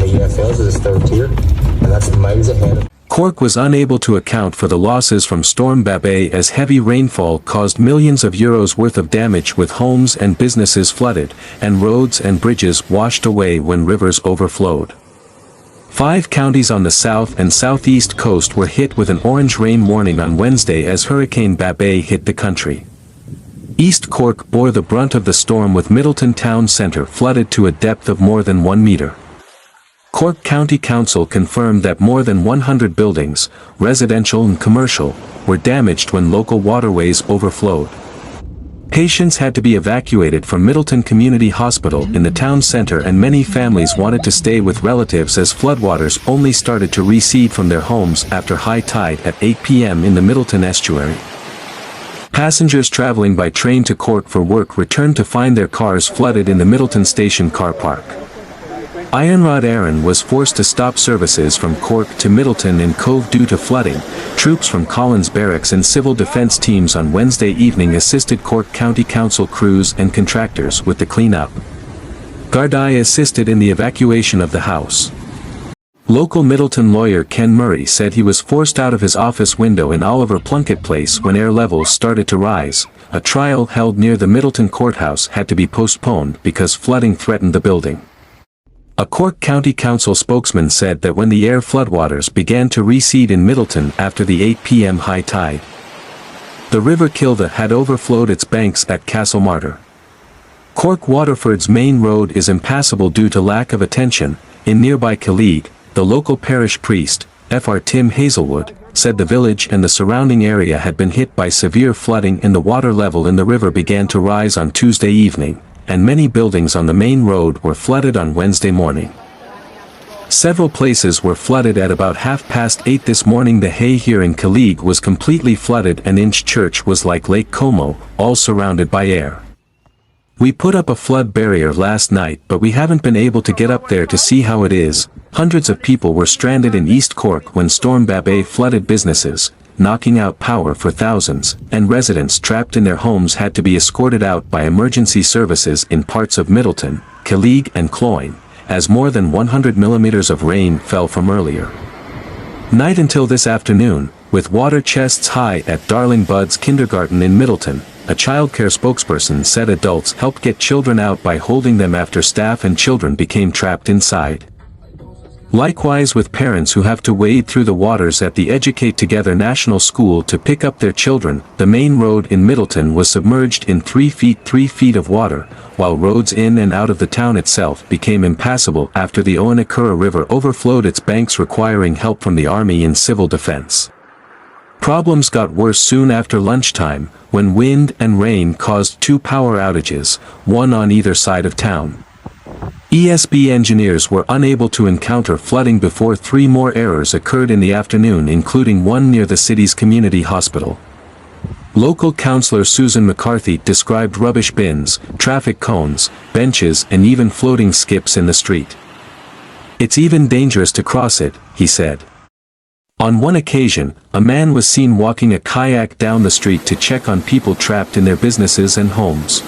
EFLs is a third tier, and that's miles ahead of. Cork was unable to account for the losses from Storm Babet as heavy rainfall caused millions of euros worth of damage, with homes and businesses flooded, and roads and bridges washed away when rivers overflowed. 5 counties on the south and southeast coast were hit with an orange rain warning on Wednesday as Hurricane Babet hit the country. East Cork bore the brunt of the storm, with Midleton town centre flooded to a depth of more than 1 metre. Cork County Council confirmed that more than 100 buildings, residential and commercial, were damaged when local waterways overflowed. Patients had to be evacuated from Midleton Community Hospital in the town centre, and many families wanted to stay with relatives as floodwaters only started to recede from their homes after high tide at 8 p.m. in the Midleton Estuary. Passengers travelling by train to Cork for work returned to find their cars flooded in the Midleton Station car park. Iarnród Éireann was forced to stop services from Cork to Midleton and Cobh due to flooding. Troops from Collins Barracks and civil defence teams on Wednesday evening assisted Cork County Council crews and contractors with the clean-up. Gardaí assisted in the evacuation of the house. Local Midleton lawyer Ken Murray said he was forced out of his office window in Oliver Plunkett Place when air levels started to rise. A trial held near the Midleton courthouse had to be postponed because flooding threatened the building. A Cork County Council spokesman said that when the air floodwaters began to recede in Midleton after the 8 p.m. high tide, the River Kilda had overflowed its banks at Castlemartyr. Cork Waterford's main road is impassable due to lack of attention. In nearby Killeague, the local parish priest, Fr. Tim Hazelwood, said the village and the surrounding area had been hit by severe flooding, and the water level in the river began to rise on Tuesday evening, and many buildings on the main road were flooded on Wednesday morning. Several places were flooded at about 8:30 this morning. The Hay here in Killeague was completely flooded, and Inch Church was like Lake Como, all surrounded by air. We put up a flood barrier last night, but we haven't been able to get up there to see how it is. Hundreds of people were stranded in East Cork when Storm Babet flooded businesses, knocking out power for thousands, and residents trapped in their homes had to be escorted out by emergency services in parts of Midleton, Killeague and Cloyne, as more than 100 millimeters of rain fell from earlier night until this afternoon, with water chests high at Darling Buds Kindergarten in Midleton. A childcare spokesperson said adults helped get children out by holding them after staff and children became trapped inside. Likewise with parents who have to wade through the waters at the Educate Together National School to pick up their children. The main road in Midleton was submerged in 3 feet of water, while roads in and out of the town itself became impassable after the Oanakura River overflowed its banks, requiring help from the Army and civil defense. Problems got worse soon after lunchtime, when wind and rain caused 2 power outages, one on either side of town. ESB engineers were unable to encounter flooding before 3 more errors occurred in the afternoon, including one near the city's community hospital. Local councillor Susan McCarthy described rubbish bins, traffic cones, benches and even floating skips in the street. "It's even dangerous to cross it," he said. On one occasion, a man was seen walking a kayak down the street to check on people trapped in their businesses and homes.